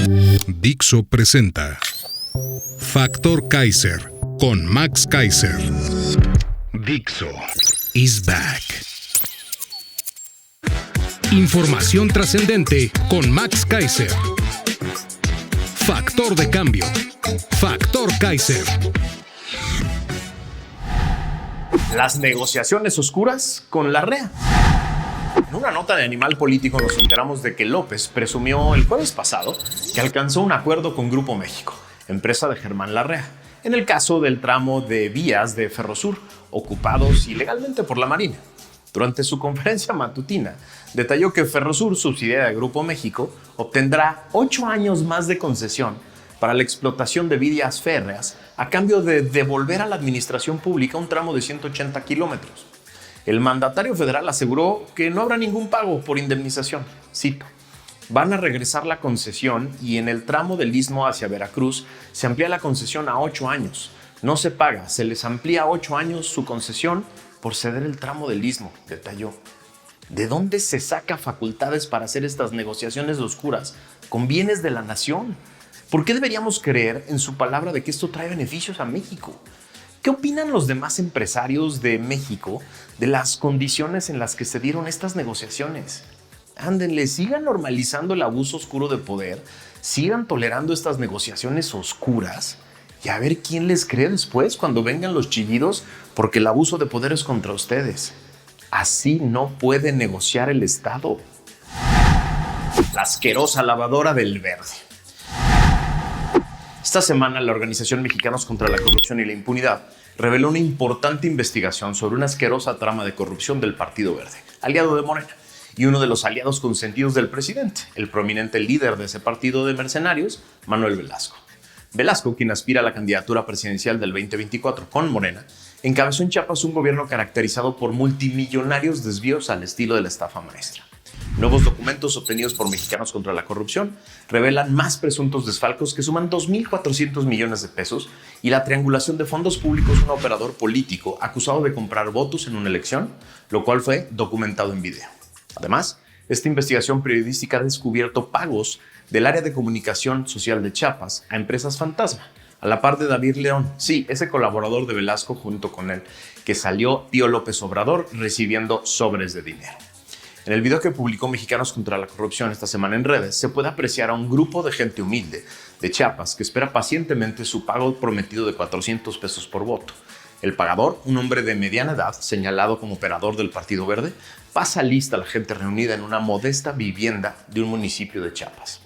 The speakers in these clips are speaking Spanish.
Dixo presenta Factor Kaiser con Max Kaiser. Dixo is back. Información trascendente con Max Kaiser. Factor de cambio. Factor Kaiser. Las negociaciones oscuras con Larrea. En una nota de Animal Político nos enteramos de que López presumió el jueves pasado que alcanzó un acuerdo con Grupo México, empresa de Germán Larrea, en el caso del tramo de vías de Ferrosur ocupados ilegalmente por la Marina. Durante su conferencia matutina, detalló que Ferrosur, subsidiaria de Grupo México, obtendrá 8 años más de concesión para la explotación de vías férreas a cambio de devolver a la administración pública un tramo de 180 kilómetros. El mandatario federal aseguró que no habrá ningún pago por indemnización. Cito: van a regresar la concesión y en el tramo del Istmo hacia Veracruz se amplía la concesión a 8 años. No se paga, se les amplía a 8 años su concesión por ceder el tramo del Istmo, detalló. ¿De dónde se saca facultades para hacer estas negociaciones oscuras con bienes de la nación? ¿Por qué deberíamos creer en su palabra de que esto trae beneficios a México? ¿Qué opinan los demás empresarios de México de las condiciones en las que se dieron estas negociaciones? Ándenle, sigan normalizando el abuso oscuro de poder, sigan tolerando estas negociaciones oscuras y a ver quién les cree después cuando vengan los chillidos porque el abuso de poder es contra ustedes. Así no puede negociar el Estado. La asquerosa lavadora del verde. Esta semana, la Organización Mexicanos contra la Corrupción y la Impunidad reveló una importante investigación sobre una asquerosa trama de corrupción del Partido Verde, aliado de Morena, y uno de los aliados consentidos del presidente, el prominente líder de ese partido de mercenarios, Manuel Velasco. Velasco, quien aspira a la candidatura presidencial del 2024 con Morena, encabezó en Chiapas un gobierno caracterizado por multimillonarios desvíos al estilo de la estafa maestra. Nuevos documentos obtenidos por Mexicanos contra la Corrupción revelan más presuntos desfalcos que suman 2.400 millones de pesos y la triangulación de fondos públicos a un operador político acusado de comprar votos en una elección, lo cual fue documentado en video. Además, esta investigación periodística ha descubierto pagos del área de comunicación social de Chiapas a empresas fantasma, a la par de David León, sí, ese colaborador de Velasco junto con él, que salió tío López Obrador recibiendo sobres de dinero. En el video que publicó Mexicanos contra la Corrupción esta semana en redes, se puede apreciar a un grupo de gente humilde de Chiapas que espera pacientemente su pago prometido de 400 pesos por voto. El pagador, un hombre de mediana edad, señalado como operador del Partido Verde, pasa lista a la gente reunida en una modesta vivienda de un municipio de Chiapas.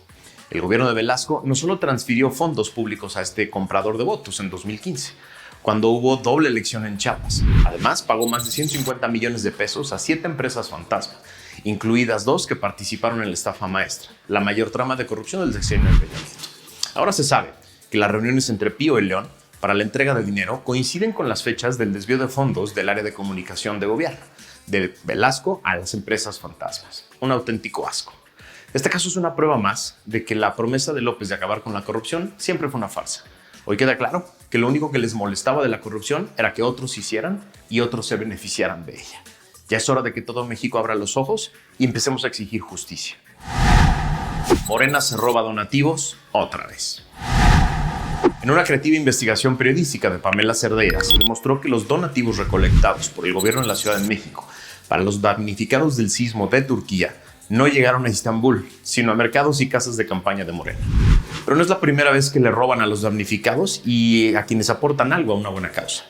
El gobierno de Velasco no solo transfirió fondos públicos a este comprador de votos en 2015, cuando hubo doble elección en Chiapas. Además, pagó más de 150 millones de pesos a 7 empresas fantasma, incluidas 2 que participaron en la estafa maestra, la mayor trama de corrupción del sexenio de Peña Nieto. Ahora se sabe que las reuniones entre Pío y León para la entrega de dinero coinciden con las fechas del desvío de fondos del área de comunicación de gobierno, de Velasco a las empresas fantasmas. Un auténtico asco. Este caso es una prueba más de que la promesa de López de acabar con la corrupción siempre fue una farsa. Hoy queda claro que lo único que les molestaba de la corrupción era que otros hicieran y otros se beneficiaran de ella. Ya es hora de que todo México abra los ojos y empecemos a exigir justicia. Morena se roba donativos otra vez. En una creativa investigación periodística de Pamela Cerdeira se demostró que los donativos recolectados por el gobierno de la Ciudad de México para los damnificados del sismo de Turquía no llegaron a Estambul, sino a mercados y casas de campaña de Morena. Pero no es la primera vez que le roban a los damnificados y a quienes aportan algo a una buena causa.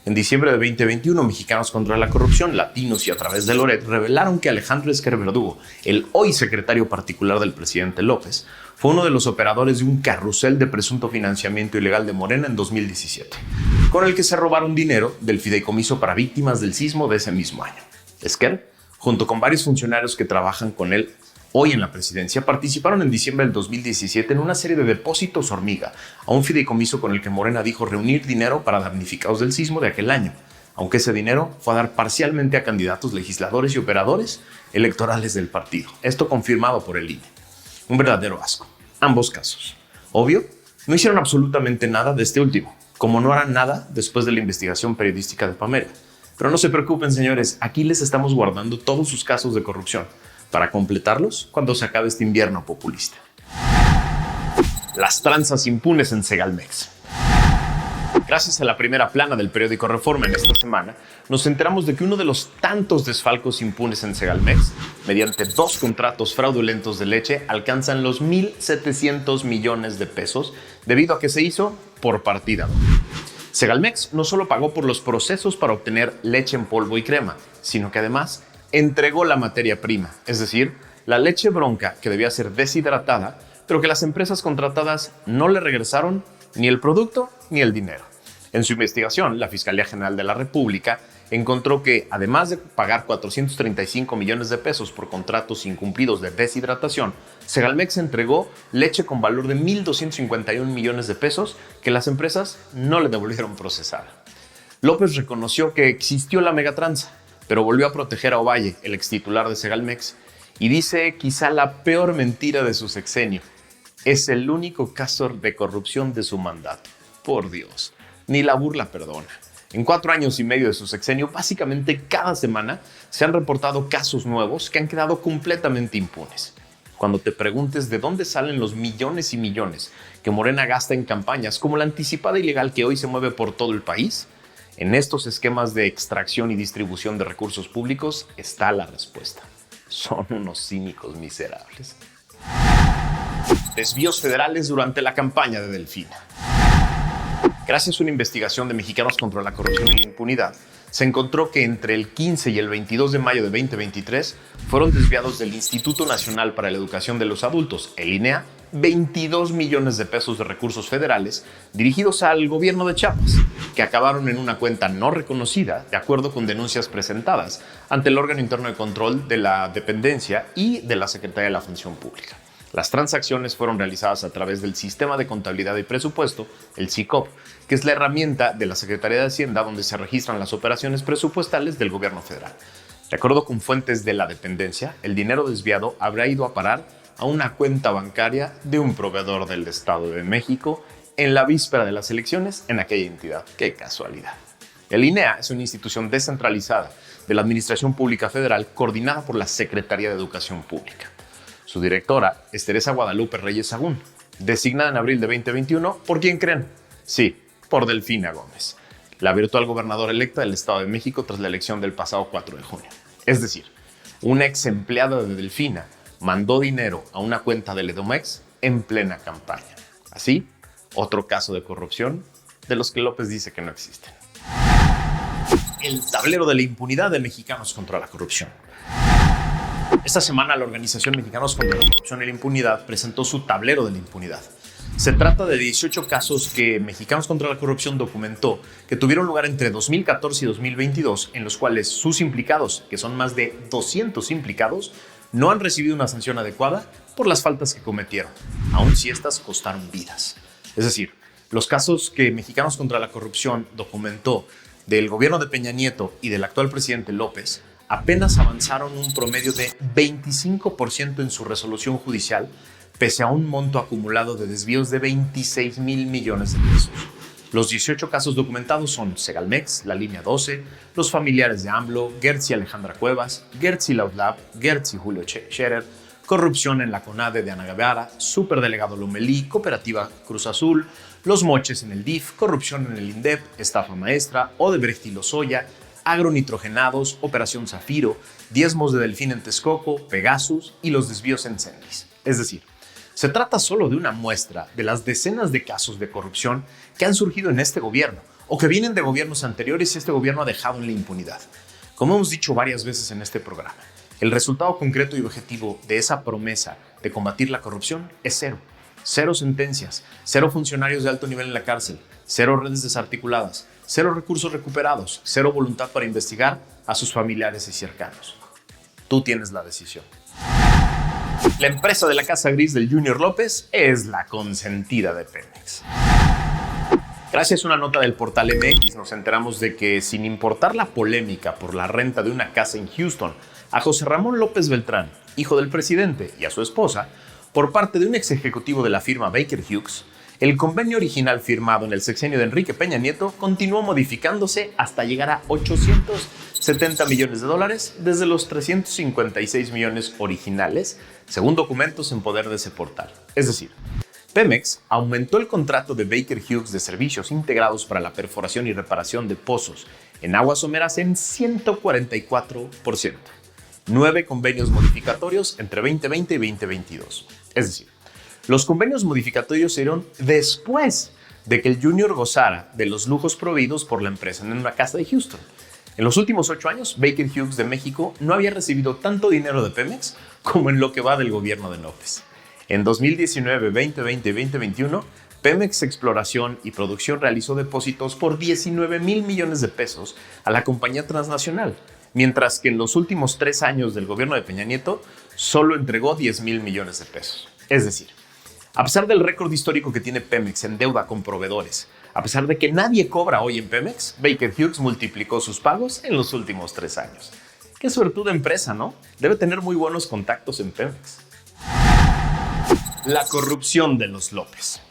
En diciembre de 2021, Mexicanos contra la Corrupción, Latinos y a través de Loret revelaron que Alejandro Esquer Verdugo, el hoy secretario particular del presidente López, fue uno de los operadores de un carrusel de presunto financiamiento ilegal de Morena en 2017, con el que se robaron dinero del fideicomiso para víctimas del sismo de ese mismo año. Esquer, junto con varios funcionarios que trabajan con él hoy en la presidencia, participaron en diciembre del 2017 en una serie de depósitos hormiga a un fideicomiso con el que Morena dijo reunir dinero para damnificados del sismo de aquel año, aunque ese dinero fue a dar parcialmente a candidatos, legisladores y operadores electorales del partido. Esto confirmado por el INE. Un verdadero asco. Ambos casos. Obvio, no hicieron absolutamente nada de este último, como no harán nada después de la investigación periodística de Pamela. Pero no se preocupen, señores, aquí les estamos guardando todos sus casos de corrupción para completarlos cuando se acabe este invierno populista. Las tranzas impunes en Segalmex. Gracias a la primera plana del periódico Reforma en esta semana, nos enteramos de que uno de los tantos desfalcos impunes en Segalmex, mediante 2 contratos fraudulentos de leche, alcanzan los 1.700 millones de pesos debido a que se hizo por partida doble. Segalmex no solo pagó por los procesos para obtener leche en polvo y crema, sino que además entregó la materia prima, es decir, la leche bronca que debía ser deshidratada, pero que las empresas contratadas no le regresaron ni el producto ni el dinero. En su investigación, la Fiscalía General de la República encontró que, además de pagar 435 millones de pesos por contratos incumplidos de deshidratación, Segalmex entregó leche con valor de 1.251 millones de pesos que las empresas no le devolvieron procesada. López reconoció que existió la megatranza, pero volvió a proteger a Ovalle, el extitular de Segalmex, y dice quizá la peor mentira de su sexenio. Es el único caso de corrupción de su mandato. Por Dios, ni la burla perdona. En 4 años y medio de su sexenio, básicamente cada semana se han reportado casos nuevos que han quedado completamente impunes. Cuando te preguntes de dónde salen los millones y millones que Morena gasta en campañas como la anticipada ilegal que hoy se mueve por todo el país, en estos esquemas de extracción y distribución de recursos públicos está la respuesta. Son unos cínicos miserables. Desvíos federales durante la campaña de Delfina. Gracias a una investigación de Mexicanos contra la Corrupción y la Impunidad, se encontró que entre el 15 y el 22 de mayo de 2023 fueron desviados del Instituto Nacional para la Educación de los Adultos, el INEA, 22 millones de pesos de recursos federales dirigidos al gobierno de Chiapas, que acabaron en una cuenta no reconocida, de acuerdo con denuncias presentadas ante el órgano interno de control de la dependencia y de la Secretaría de la Función Pública. Las transacciones fueron realizadas a través del Sistema de Contabilidad y Presupuesto, el SICOP, que es la herramienta de la Secretaría de Hacienda donde se registran las operaciones presupuestales del gobierno federal. De acuerdo con fuentes de la dependencia, el dinero desviado habrá ido a parar a una cuenta bancaria de un proveedor del Estado de México en la víspera de las elecciones en aquella entidad. ¡Qué casualidad! El INEA es una institución descentralizada de la Administración Pública Federal coordinada por la Secretaría de Educación Pública. Su directora es Teresa Guadalupe Reyes Sagún, designada en abril de 2021, ¿por quién creen? Sí, por Delfina Gómez, la virtual gobernadora electa del Estado de México tras la elección del pasado 4 de junio. Es decir, una ex empleada de Delfina mandó dinero a una cuenta del Edomex en plena campaña. Así, otro caso de corrupción de los que López dice que no existen. El tablero de la impunidad de Mexicanos contra la Corrupción. Esta semana la organización Mexicanos contra la Corrupción y la Impunidad presentó su tablero de la impunidad. Se trata de 18 casos que Mexicanos contra la Corrupción documentó que tuvieron lugar entre 2014 y 2022, en los cuales sus implicados, que son más de 200 implicados, no han recibido una sanción adecuada por las faltas que cometieron, aun si estas costaron vidas. Es decir, los casos que Mexicanos contra la Corrupción documentó del gobierno de Peña Nieto y del actual presidente López apenas avanzaron un promedio de 25% en su resolución judicial, pese a un monto acumulado de desvíos de 26,000 millones de pesos. Los 18 casos documentados son Segalmex, la línea 12, los familiares de AMLO, Gertz y Alejandra Cuevas, Gertz y Lautlab, Gertz y Julio Scherer, corrupción en la CONADE de Ana Guevara, superdelegado Lomelí, Cooperativa Cruz Azul, los moches en el DIF, corrupción en el INDEP, estafa maestra, Odebrecht y Lozoya, agronitrogenados, Operación Zafiro, diezmos de Delfín en Texcoco, Pegasus y los desvíos en Cenis. Es decir, se trata solo de una muestra de las decenas de casos de corrupción que han surgido en este gobierno o que vienen de gobiernos anteriores y este gobierno ha dejado en la impunidad. Como hemos dicho varias veces en este programa, el resultado concreto y objetivo de esa promesa de combatir la corrupción es cero. Cero sentencias, cero funcionarios de alto nivel en la cárcel, cero redes desarticuladas, cero recursos recuperados, cero voluntad para investigar a sus familiares y cercanos. Tú tienes la decisión. La empresa de la Casa Gris del Junior López es la consentida de Pemex. Gracias a una nota del portal MX nos enteramos de que, sin importar la polémica por la renta de una casa en Houston, a José Ramón López Beltrán, hijo del presidente, y a su esposa, por parte de un ex ejecutivo de la firma Baker Hughes, el convenio original firmado en el sexenio de Enrique Peña Nieto continuó modificándose hasta llegar a 870 millones de dólares desde los 356 millones originales, según documentos en poder de ese portal. Es decir, Pemex aumentó el contrato de Baker Hughes de servicios integrados para la perforación y reparación de pozos en aguas someras en 144%. 9 convenios modificatorios entre 2020 y 2022. Es decir, los convenios modificatorios se dieron después de que el Junior gozara de los lujos proveídos por la empresa en una casa de Houston. En los últimos 8 años, Baker Hughes de México no había recibido tanto dinero de Pemex como en lo que va del gobierno de López. En 2019, 2020 y 2021, Pemex Exploración y Producción realizó depósitos por 19,000 millones de pesos a la compañía transnacional, mientras que en los últimos 3 años del gobierno de Peña Nieto solo entregó 10,000 millones de pesos. Es decir, a pesar del récord histórico que tiene Pemex en deuda con proveedores, a pesar de que nadie cobra hoy en Pemex, Baker Hughes multiplicó sus pagos en los últimos 3 años. Qué suertuda empresa, ¿no? Debe tener muy buenos contactos en Pemex. La corrupción de los López.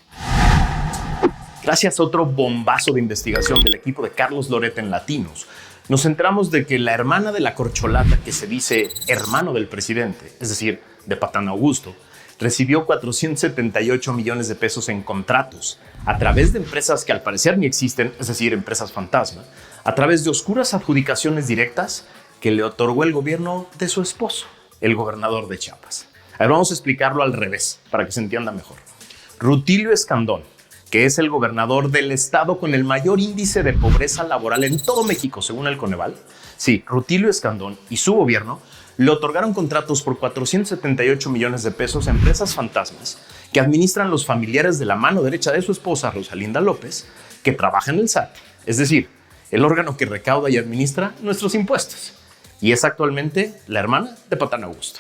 Gracias a otro bombazo de investigación del equipo de Carlos Loret en Latinos, nos enteramos de que la hermana de la corcholata que se dice hermano del presidente, es decir, de Patán Augusto, recibió 478 millones de pesos en contratos a través de empresas que al parecer ni existen, es decir, empresas fantasma, a través de oscuras adjudicaciones directas que le otorgó el gobierno de su esposo, el gobernador de Chiapas. A ver, vamos a explicarlo al revés para que se entienda mejor. Rutilio Escandón, que es el gobernador del estado con el mayor índice de pobreza laboral en todo México, según el Coneval. Sí, Rutilio Escandón y su gobierno le otorgaron contratos por 478 millones de pesos a empresas fantasmas que administran los familiares de la mano derecha de su esposa, Rosalinda López, que trabaja en el SAT, es decir, el órgano que recauda y administra nuestros impuestos. Y es actualmente la hermana de Patán Augusto.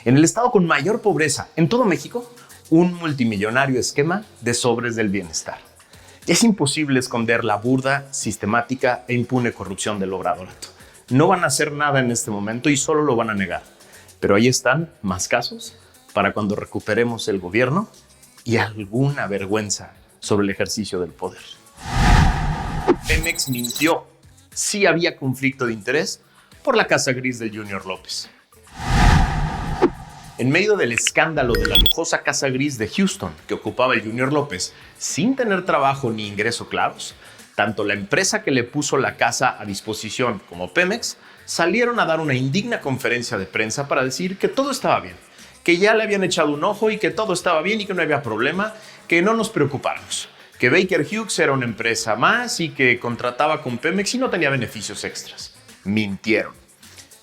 En el estado con mayor pobreza en todo México, un multimillonario esquema de sobres del bienestar. Es imposible esconder la burda, sistemática e impune corrupción del obradorato. No van a hacer nada en este momento y solo lo van a negar. Pero ahí están más casos para cuando recuperemos el gobierno y alguna vergüenza sobre el ejercicio del poder. Pemex mintió. Sí había conflicto de interés por la casa gris del Junior López. En medio del escándalo de la lujosa casa gris de Houston que ocupaba el Junior López, sin tener trabajo ni ingreso claros, tanto la empresa que le puso la casa a disposición como Pemex salieron a dar una indigna conferencia de prensa para decir que todo estaba bien, que ya le habían echado un ojo y que todo estaba bien y que no había problema, que no nos preocupáramos, que Baker Hughes era una empresa más y que contrataba con Pemex y no tenía beneficios extras. Mintieron.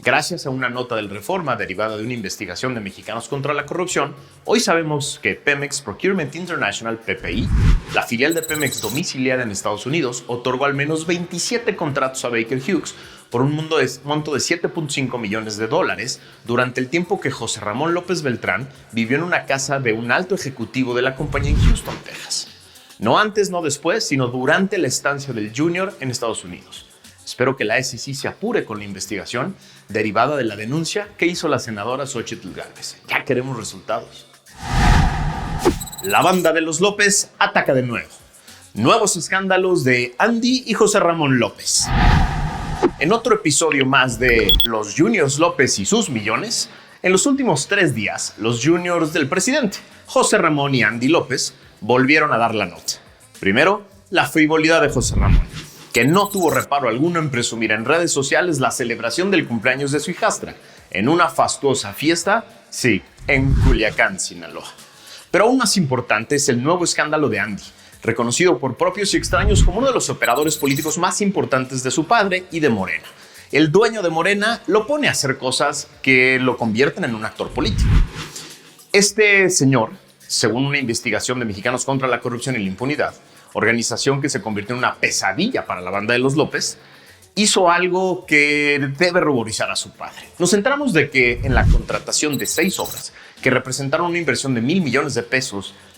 Gracias a una nota del Reforma derivada de una investigación de Mexicanos contra la Corrupción, hoy sabemos que Pemex Procurement International, PPI, la filial de Pemex domiciliada en Estados Unidos, otorgó al menos 27 contratos a Baker Hughes por un monto de $7.5 millones durante el tiempo que José Ramón López Beltrán vivió en una casa de un alto ejecutivo de la compañía en Houston, Texas. No antes, no después, sino durante la estancia del Junior en Estados Unidos. Espero que la SEC se apure con la investigación derivada de la denuncia que hizo la senadora Xóchitl Gálvez. Ya queremos resultados. La banda de los López ataca de nuevo. Nuevos escándalos de Andy y José Ramón López. En otro episodio más de Los Juniors López y sus millones, en los últimos 3 días, los juniors del presidente, José Ramón y Andy López, volvieron a dar la nota. Primero, la frivolidad de José Ramón, que no tuvo reparo alguno en presumir en redes sociales la celebración del cumpleaños de su hijastra, en una fastuosa fiesta, sí, en Culiacán, Sinaloa. Pero aún más importante es el nuevo escándalo de Andy, reconocido por propios y extraños como uno de los operadores políticos más importantes de su padre y de Morena. El dueño de Morena lo pone a hacer cosas que lo convierten en un actor político. Este señor, según una investigación de Mexicanos contra la Corrupción y la Impunidad, organización que se convirtió en una pesadilla para la banda de los López, hizo algo que debe ruborizar a su padre. Nos enteramos de que en la contratación de 6 obras que representaron una inversión de $1,000 millones,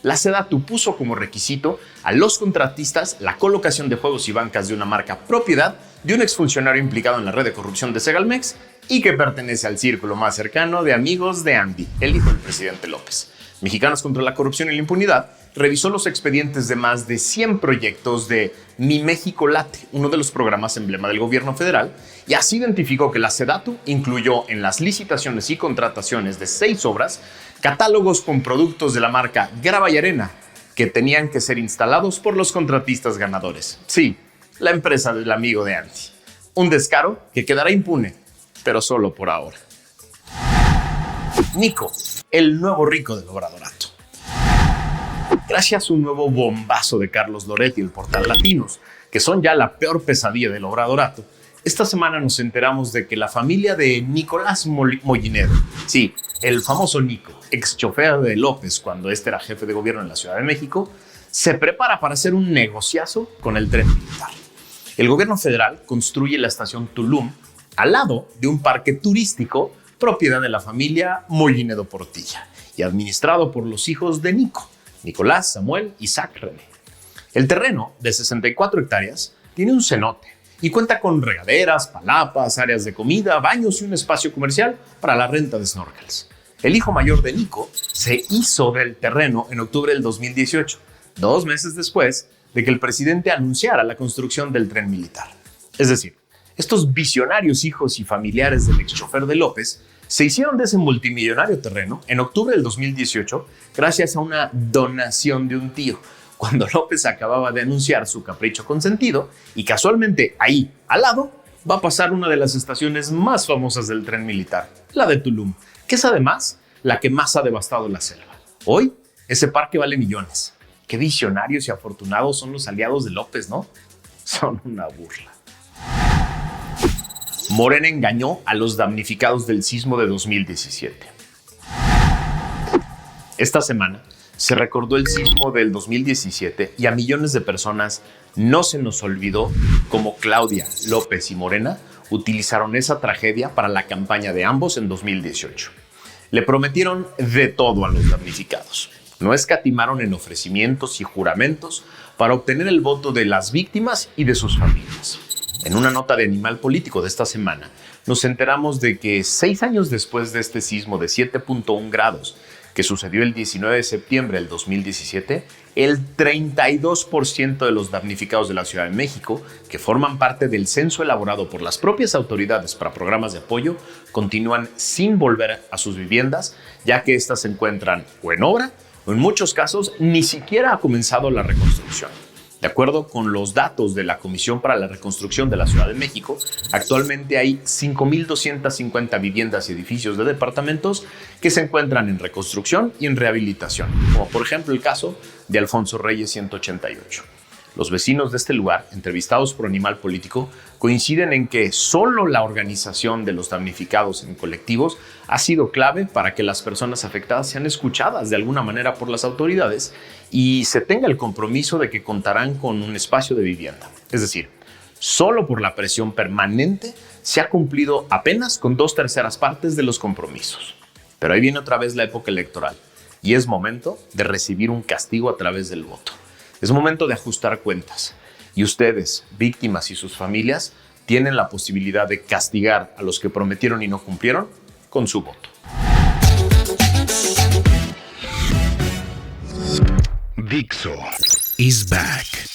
la SEDATU puso como requisito a los contratistas la colocación de juegos y bancas de una marca propiedad de un exfuncionario implicado en la red de corrupción de Segalmex y que pertenece al círculo más cercano de amigos de Andy, el hijo del presidente López. Mexicanos contra la Corrupción y la Impunidad revisó los expedientes de más de 100 proyectos de Mi México Late, uno de los programas emblema del gobierno federal, y así identificó que la SEDATU incluyó en las licitaciones y contrataciones de 6 obras catálogos con productos de la marca Grava y Arena, que tenían que ser instalados por los contratistas ganadores. Sí, la empresa del amigo de Andy. Un descaro que quedará impune, pero solo por ahora. Nico, el nuevo rico del Obradorato. Gracias a un nuevo bombazo de Carlos Loret y el portal Latinos, que son ya la peor pesadilla del Obradorato, esta semana nos enteramos de que la familia de Nicolás Mollinedo, sí, el famoso Nico, ex chofer de López cuando este era jefe de gobierno en la Ciudad de México, se prepara para hacer un negociazo con el tren militar. El gobierno federal construye la estación Tulum al lado de un parque turístico propiedad de la familia Mollinedo Portilla y administrado por los hijos de Nico, Nicolás, Samuel y Isaac René. El terreno, de 64 hectáreas, tiene un cenote y cuenta con regaderas, palapas, áreas de comida, baños y un espacio comercial para la renta de snorkels. El hijo mayor de Nico se hizo del terreno en octubre del 2018, 2 meses después de que el presidente anunciara la construcción del tren militar. Es decir, estos visionarios hijos y familiares del ex chofer de López se hicieron de ese multimillonario terreno en octubre del 2018 gracias a una donación de un tío, cuando López acababa de anunciar su capricho consentido y casualmente ahí, al lado, va a pasar una de las estaciones más famosas del tren militar, la de Tulum, que es además la que más ha devastado la selva. Hoy, ese parque vale millones. Qué visionarios y afortunados son los aliados de López, ¿no? Son una burla. Morena engañó a los damnificados del sismo de 2017. Esta semana se recordó el sismo del 2017 y a millones de personas no se nos olvidó cómo Claudia, López y Morena utilizaron esa tragedia para la campaña de ambos en 2018. Le prometieron de todo a los damnificados. No escatimaron en ofrecimientos y juramentos para obtener el voto de las víctimas y de sus familias. En una nota de Animal Político de esta semana, nos enteramos de que 6 años después de este sismo de 7.1 grados, que sucedió el 19 de septiembre del 2017, el 32% de los damnificados de la Ciudad de México, que forman parte del censo elaborado por las propias autoridades para programas de apoyo, continúan sin volver a sus viviendas, ya que éstas se encuentran o en obra o en muchos casos ni siquiera ha comenzado la reconstrucción. De acuerdo con los datos de la Comisión para la Reconstrucción de la Ciudad de México, actualmente hay 5,250 viviendas y edificios de departamentos que se encuentran en reconstrucción y en rehabilitación, como por ejemplo el caso de Alfonso Reyes 188. Los vecinos de este lugar, entrevistados por Animal Político, coinciden en que solo la organización de los damnificados en colectivos ha sido clave para que las personas afectadas sean escuchadas de alguna manera por las autoridades y se tenga el compromiso de que contarán con un espacio de vivienda. Es decir, solo por la presión permanente se ha cumplido apenas con 2/3 partes de los compromisos. Pero ahí viene otra vez la época electoral y es momento de recibir un castigo a través del voto. Es momento de ajustar cuentas y ustedes, víctimas y sus familias, tienen la posibilidad de castigar a los que prometieron y no cumplieron con su voto. Dixo is back.